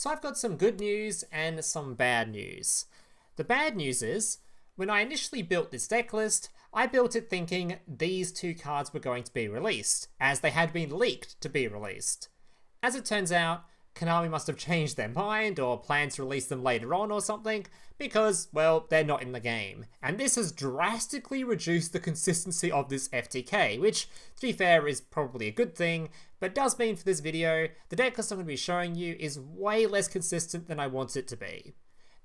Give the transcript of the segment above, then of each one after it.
So I've got some good news and some bad news. The bad news is, when I initially built this deck list, I built it thinking these two cards were going to be released, as they had been leaked to be released. As it turns out, Konami must have changed their mind or planned to release them later on or something, because, well, they're not in the game. And this has drastically reduced the consistency of this FTK, which, to be fair, is probably a good thing, but does mean for this video, the deck list I'm going to be showing you is way less consistent than I want it to be.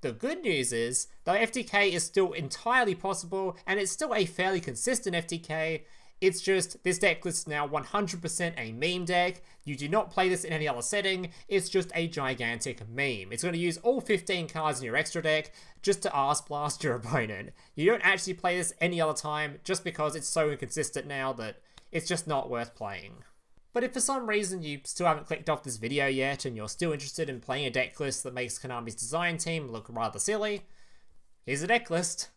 The good news is, though FTK is still entirely possible, and it's still a fairly consistent FTK, it's just, this deck list is now 100% a meme deck. You do not play this in any other setting, it's just a gigantic meme. It's going to use all 15 cards in your extra deck just to arse blast your opponent. You don't actually play this any other time, just because it's so inconsistent now that it's just not worth playing. But if for some reason you still haven't clicked off this video yet, and you're still interested in playing a deck list that makes Konami's design team look rather silly, here's a deck list.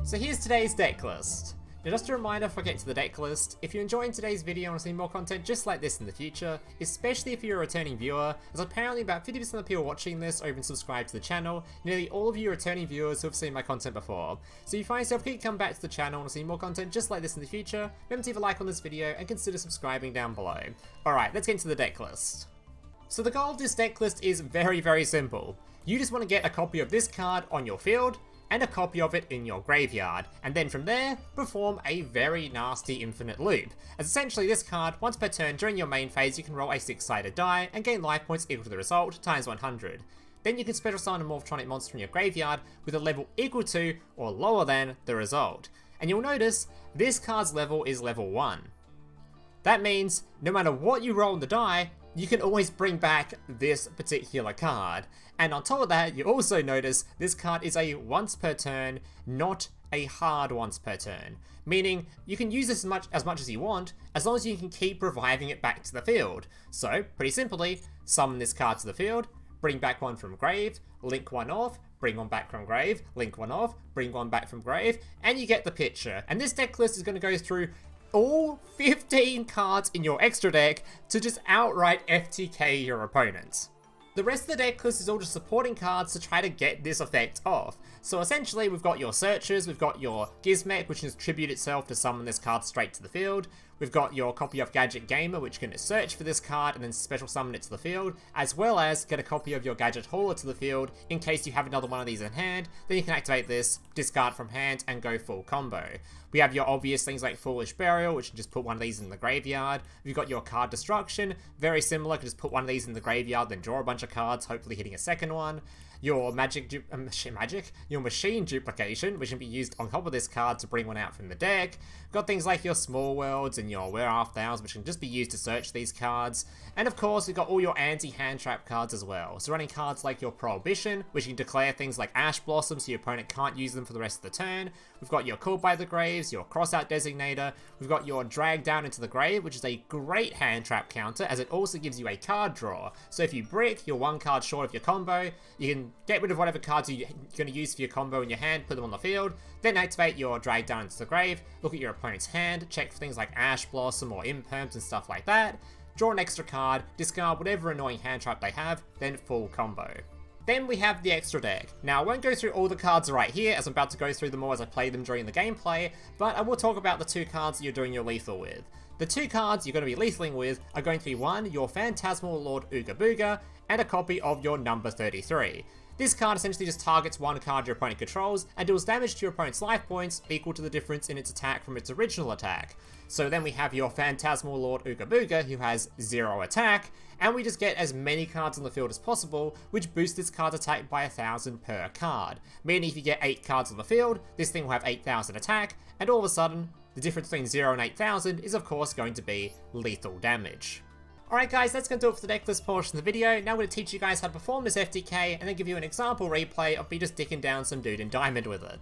So here's today's deck list. Now just a reminder before I get to the deck list, if you're enjoying today's video and want to see more content just like this in the future, especially if you're a returning viewer, as apparently about 50% of the people watching this are even subscribed to the channel, nearly all of you are returning viewers who have seen my content before. So if you find yourself keep coming back to the channel and want to see more content just like this in the future, remember to leave a like on this video and consider subscribing down below. Alright, let's get into the deck list. So the goal of this deck list is very simple. You just want to get a copy of this card on your field, and a copy of it in your graveyard, and then from there, perform a very nasty infinite loop. As essentially this card, once per turn during your main phase, you can roll a 6-sided die and gain life points equal to the result, times 100. Then you can special summon a Morphtronic monster from your graveyard with a level equal to or lower than the result. And you'll notice, this card's level is level 1. That means, no matter what you roll on the die, you can always bring back this particular card. And on top of that, you also notice this card is a once per turn, not a hard once per turn. Meaning, you can use this as much as you want, as long as you can keep reviving it back to the field. So, pretty simply, summon this card to the field, bring back one from grave, link one off, bring one back from grave, link one off, bring one back from grave, and you get the picture. And this deck list is going to go through all 15 cards in your extra deck to just outright FTK your opponents. The rest of the deck list is all just supporting cards to try to get this effect off. So essentially we've got your searchers, we've got your Gizmek, which can tribute itself to summon this card straight to the field. We've got your copy of Gadget Gamer, which can search for this card and then special summon it to the field, as well as get a copy of your Gadget Hauler to the field in case you have another one of these in hand. Then you can activate this, discard from hand, and go full combo. We have your obvious things like Foolish Burial, which can just put one of these in the graveyard. We've got your Card Destruction, very similar, can just put one of these in the graveyard, then draw a bunch of cards, hopefully hitting a second one. Your your Machine Duplication, which can be used on top of this card to bring one out from the deck. We've got things like your Small Worlds and your Arf Though, which can just be used to search these cards. And of course, we've got all your anti-hand trap cards as well. So running cards like your Prohibition, which can declare things like Ash Blossom so your opponent can't use them for the rest of the turn. We've got your Called by the Graves, your Crossout Designator. We've got your Drag Down into the Grave, which is a great hand trap counter, as it also gives you a card draw. So if you brick, you're one card short of your combo. You can get rid of whatever cards you're going to use for your combo in your hand, put them on the field, then activate your Drag Down into the Grave, look at your opponent's hand, check for things like Ash Blossom or Imperms and stuff like that, draw an extra card, discard whatever annoying hand trap they have, then full combo. Then we have the extra deck. Now I won't go through all the cards right here, as I'm about to go through them all as I play them during the gameplay, but I will talk about the two cards that you're doing your lethal with. The two cards you're going to be lethaling with are going to be one, your Phantasmal Lord Ooga Booga, and a copy of your number 33. This card essentially just targets one card your opponent controls and deals damage to your opponent's life points equal to the difference in its attack from its original attack. So then we have your Phantasmal Lord Ooga Booga, who has 0 attack, and we just get as many cards on the field as possible, which boosts this card's attack by 1,000 per card. Meaning if you get 8 cards on the field, this thing will have 8,000 attack, and all of a sudden, the difference between 0 and 8,000 is of course going to be lethal damage. Alright guys, that's going to do it for the decklist portion of the video. Now I'm going to teach you guys how to perform this FTK and then give you an example replay of me just dicking down some dude in diamond with it.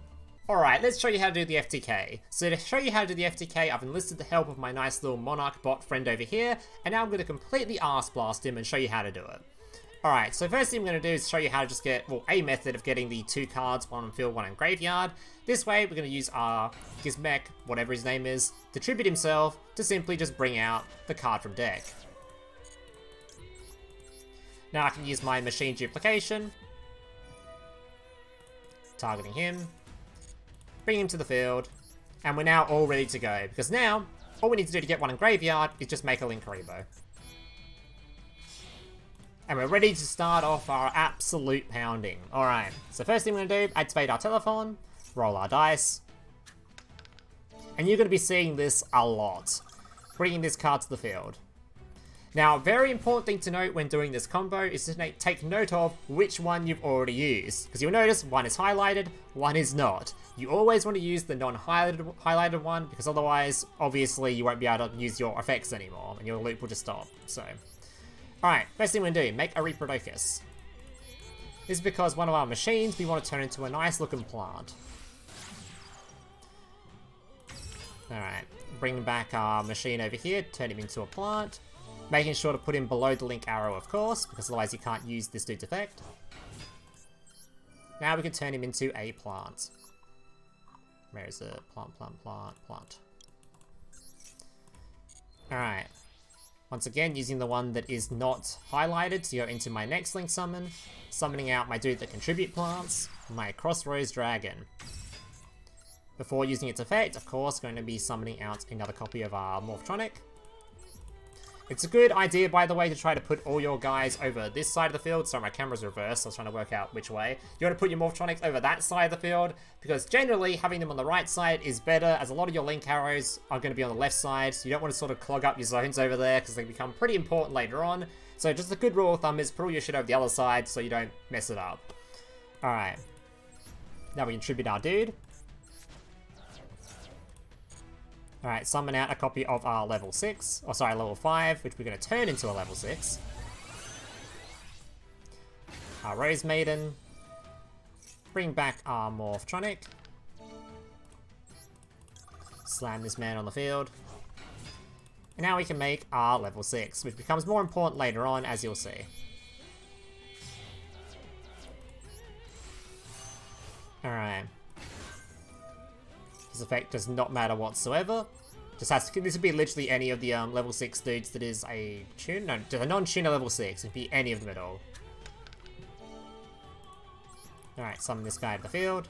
Alright, let's show you how to do the FTK. So to show you how to do the FTK, I've enlisted the help of my nice little Monarch bot friend over here, and now I'm going to completely arse blast him and show you how to do it. Alright, so first thing I'm going to do is show you how to just get, well, a method of getting the 2 cards, one on field, one in graveyard. This way, we're going to use our Gizmek, whatever his name is, to tribute himself to simply just bring out the card from deck. Now I can use my machine duplication, targeting him, bring him to the field, and we're now all ready to go, because now, all we need to do to get one in graveyard is just make a Linkaribo. And we're ready to start off our absolute pounding. Alright, so first thing we're going to do, activate our Telefon, roll our dice. And you're going to be seeing this a lot, bringing this card to the field. Now, a very important thing to note when doing this combo is to take note of which one you've already used. Because you'll notice one is highlighted, one is not. You always want to use the non-highlighted one, because otherwise, obviously, you won't be able to use your effects anymore, and your loop will just stop, so... Alright, first thing we're going to do, make a Reproducus. This is because one of our machines we want to turn into a nice looking plant. Alright, bring back our machine over here, turn him into a plant. Making sure to put him below the link arrow, of course, because otherwise you can't use this dude's effect. Now we can turn him into a plant. Where is it? Plant. Alright. Once again, using the one that is not highlighted to go into my next link summon. Summoning out my dude that contribute plants, my Crossrose Dragon. Before using its effect, of course, going to be summoning out another copy of our Morphtronic. It's a good idea, by the way, to try to put all your guys over this side of the field. Sorry, my camera's reversed, so I was trying to work out which way. You want to put your Morphtronics over that side of the field, because generally having them on the right side is better, as a lot of your link arrows are going to be on the left side, so you don't want to sort of clog up your zones over there, because they become pretty important later on. So just a good rule of thumb is put all your shit over the other side, so you don't mess it up. Alright. Now we can tribute our dude. Alright, summon out a copy of our level 6, or sorry, level 5, which we're going to turn into a level 6. Our Rose Maiden. Bring back our Morphtronic. Slam this man on the field. And now we can make our level 6, which becomes more important later on, as you'll see. Alright. This effect does not matter whatsoever. Just has to, this would be literally any of the level 6 dudes that is a tune. No, a non-tuner level 6. It could be any of them at all. Alright, summon this guy to the field.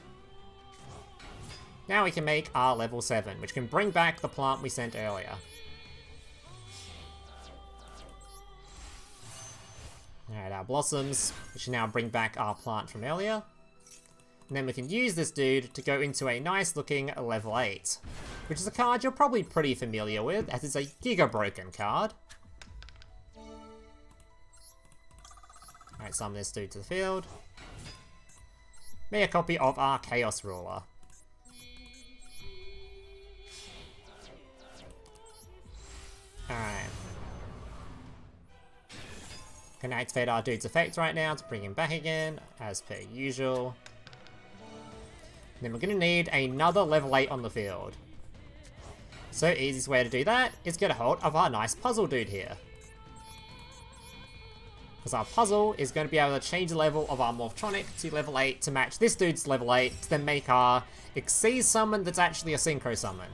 Now we can make our level 7, which can bring back the plant we sent earlier. Alright, our Blossoms, which can now bring back our plant from earlier. And then we can use this dude to go into a nice looking level 8. Which is a card you're probably pretty familiar with, as it's a Giga Broken card. Alright, summon this dude to the field. Make a copy of our Chaos Ruler. Alright. Can activate our dude's effect right now to bring him back again, as per usual. Then we're going to need another level 8 on the field. So easiest way to do that is get a hold of our nice puzzle dude here. Because our puzzle is going to be able to change the level of our Morphtronic to level 8 to match this dude's level 8 to then make our Xyz summon that's actually a Synchro summon.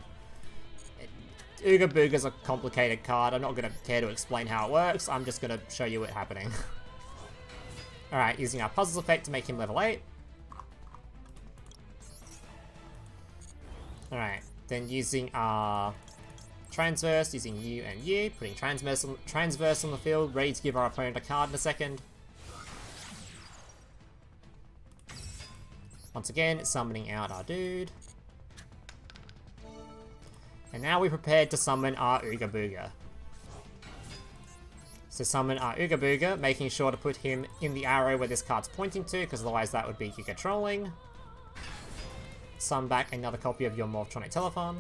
Ooga Booga's a complicated card, I'm not going to care to explain how it works, I'm just going to show you it happening. Alright, using our puzzles effect to make him level 8. Alright, then using our Transverse, using you and you, putting Transverse on the field, ready to give our opponent a card in a second. Once again, summoning out our dude. And now we're prepared to summon our Ooga Booga. So summon our Ooga Booga, making sure to put him in the arrow where this card's pointing to, because otherwise that would be Giga Trolling. Summon back another copy of your Morphtronic Telefon.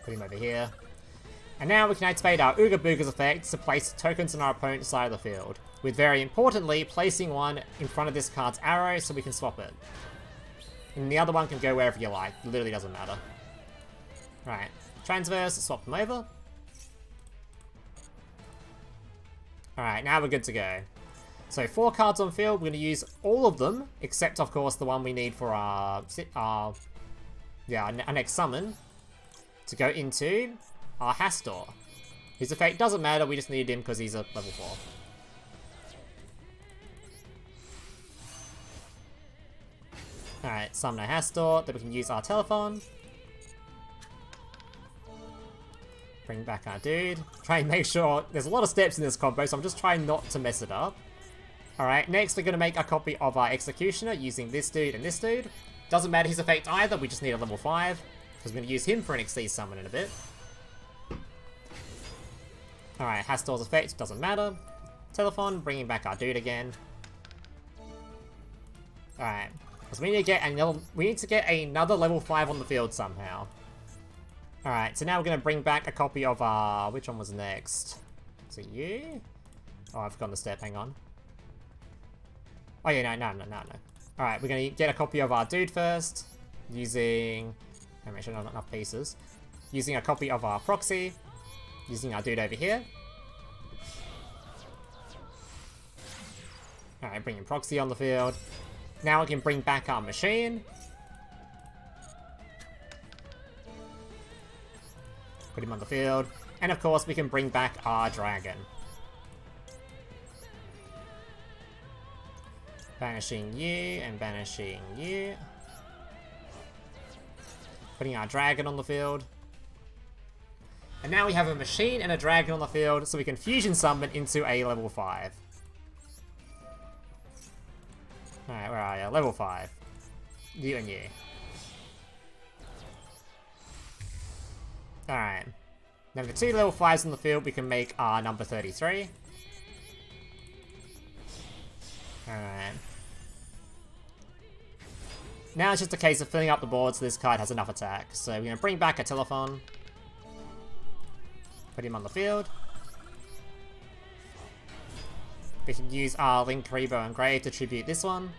Put him over here. And now we can activate our Ooga Booga's effect to place tokens on our opponent's side of the field. With very importantly, placing one in front of this card's arrow so we can swap it. And the other one can go wherever you like. It literally doesn't matter. Right. Transverse, swap them over. Alright, now we're good to go. So 4 cards on field, we're going to use all of them, except of course the one we need for our next summon, to go into our Hastorr. His effect doesn't matter, we just need him because he's a level 4. Alright, summon a Hastorr, then we can use our Telefon. Bring back our dude. Try and make sure, there's a lot of steps in this combo, so I'm just trying not to mess it up. Alright, next we're going to make a copy of our Executioner using this dude and this dude. Doesn't matter his effect either, we just need a level 5. Because we're going to use him for an XC summon in a bit. Alright, Hastorr's effect doesn't matter. Telefon, bringing back our dude again. Alright, because we need to get another level 5 on the field somehow. Alright, so now we're going to bring back a copy of our... Which one was next? Is it you? Oh, I've forgotten the step, hang on. Oh yeah, no. Alright, we're going to get a copy of our dude first. Using... Make sure not enough pieces. Using a copy of our Proxy. Using our dude over here. Alright, bringing Proxy on the field. Now we can bring back our machine. Put him on the field. And of course we can bring back our dragon. Banishing you and banishing you. Putting our dragon on the field. And now we have a machine and a dragon on the field, so we can fusion summon into a level 5. Alright, where are you? Level 5. You and you. Alright. Now with the 2 level 5s on the field, we can make our number 33. Alright. Now it's just a case of filling up the board so this card has enough attack. So we're going to bring back a Telefon. Put him on the field. We can use our Link, Rebo, and Grave to tribute this one.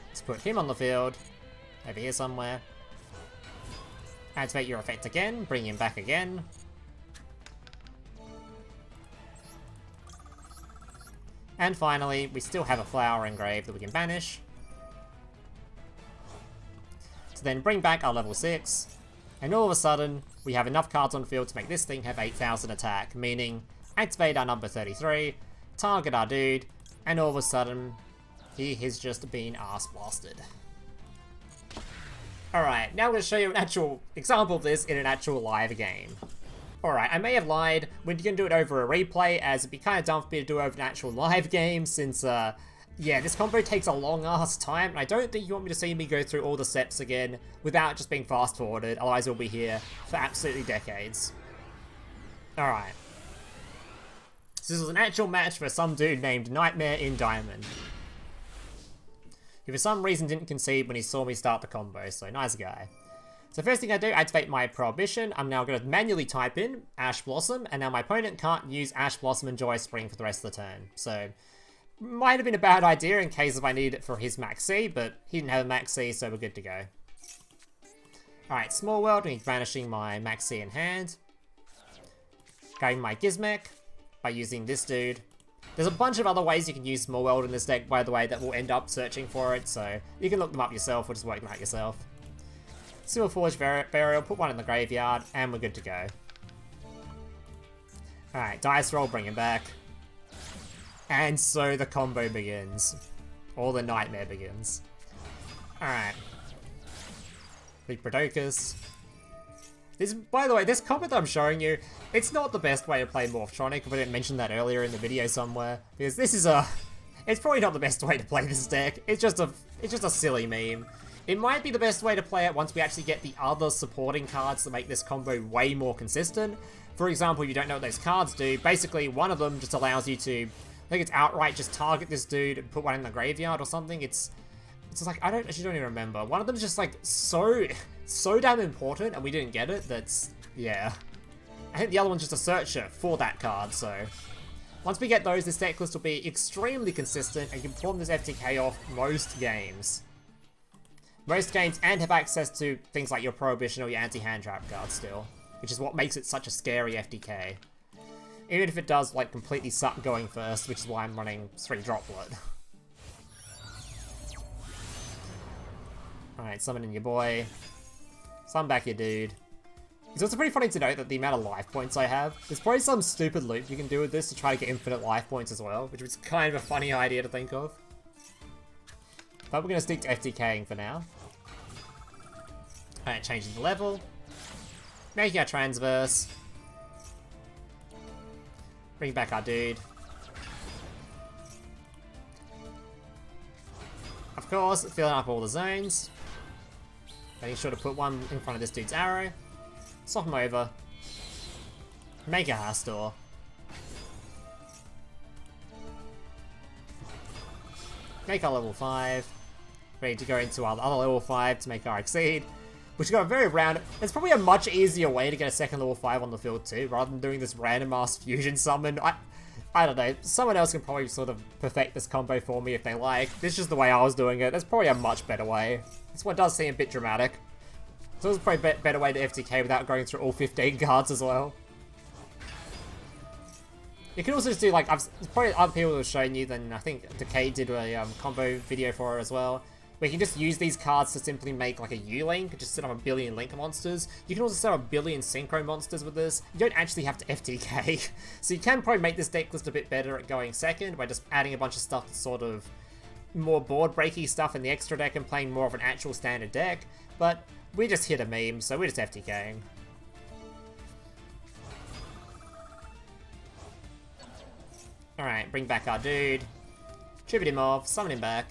Let's put him on the field. Over here somewhere. Activate your effect again. Bring him back again. And finally, we still have a Flower Engraved that we can banish. So then bring back our level 6. And all of a sudden, we have enough cards on field to make this thing have 8,000 attack. Meaning, activate our number 33, target our dude, and all of a sudden, he has just been ass blasted. Alright, now I'm going to show you an actual example of this in an actual live game. Alright, I may have lied when you can do it over a replay, as it'd be kind of dumb for me to do it over an actual live game, since, yeah, this combo takes a long ass time, and I don't think you want me to see me go through all the steps again without just being fast forwarded, otherwise we'll be here for absolutely decades. Alright. So this was an actual match for some dude named Nightmare in Diamond. He for some reason didn't concede when he saw me start the combo, so nice guy. So first thing I do, activate my Prohibition. I'm now going to manually type in Ash Blossom, and now my opponent can't use Ash Blossom and Joyous Spring for the rest of the turn. So, might have been a bad idea in case if I need it for his Maxx, but he didn't have a Maxx, so we're good to go. Alright, Small World, I'm banishing my Maxx in hand. Going my Gizmek by using this dude. There's a bunch of other ways you can use Small World in this deck, by the way, that will end up searching for it, so you can look them up yourself or just work them out yourself. Silver Forge Burial, put one in the graveyard, and we're good to go. Alright, Dice Roll, bring him back. And so the combo begins. Or the nightmare begins. Alright. Big Prodocus. This, by the way, this combo that I'm showing you, it's not the best way to play Morphtronic, if I didn't mention that earlier in the video somewhere. Because this is a... It's probably not the best way to play this deck. It's just a silly meme. It might be the best way to play it once we actually get the other supporting cards that make this combo way more consistent. For example, if you don't know what those cards do, basically one of them just allows you to, I think it's outright just target this dude and put one in the graveyard or something. It's like, I actually don't even remember. One of them is just like so damn important and we didn't get it, that's, yeah. I think the other one's just a searcher for that card, so. Once we get those, this deck list will be extremely consistent and can perform this FTK off most games. Most games, and have access to things like your Prohibition or your anti-hand trap cards still, which is what makes it such a scary FTK. Even if it does, like, completely suck going first, which is why I'm running 3 Droplet. Alright, summon in your boy. Summon back your dude. It's also pretty funny to note that the amount of life points I have, there's probably some stupid loop you can do with this to try to get infinite life points as well, which was kind of a funny idea to think of. But we're going to stick to FTKing for now. Alright, changing the level. Making our transverse. Bring back our dude. Of course, filling up all the zones. Making sure to put one in front of this dude's arrow. Swap him over. Make a Hastorr. Make our level 5. Ready to go into our other level 5 to make our Exceed. Which got very round. It's probably a much easier way to get a second level 5 on the field too, rather than doing this random ass fusion summon. I don't know. Someone else can probably sort of perfect this combo for me if they like. This is just the way I was doing it. There's probably a much better way. This one does seem a bit dramatic. So there's probably a better way to FTK without going through all 15 cards as well. You can also just do like, there's probably other people who have shown you, then I think Decay did a combo video for it as well, where you can just use these cards to simply make like a U-Link, just set up a billion Link monsters. You can also set up a billion Synchro monsters with this. You don't actually have to FTK. So you can probably make this deck list a bit better at going second by just adding a bunch of stuff that's sort of more board-breaky stuff in the extra deck and playing more of an actual standard deck. But we just hit a meme, so we're just FTKing. Alright, bring back our dude. Tribute him off, summon him back.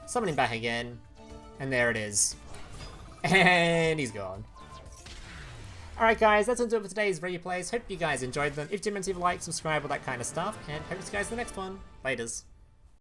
Summon him back again. And there it is. And he's gone. Alright guys, that's going to do it for today's replays. Hope you guys enjoyed them. If you did, leave a like, subscribe, all that kind of stuff. And hope to see you guys in the next one. Laters.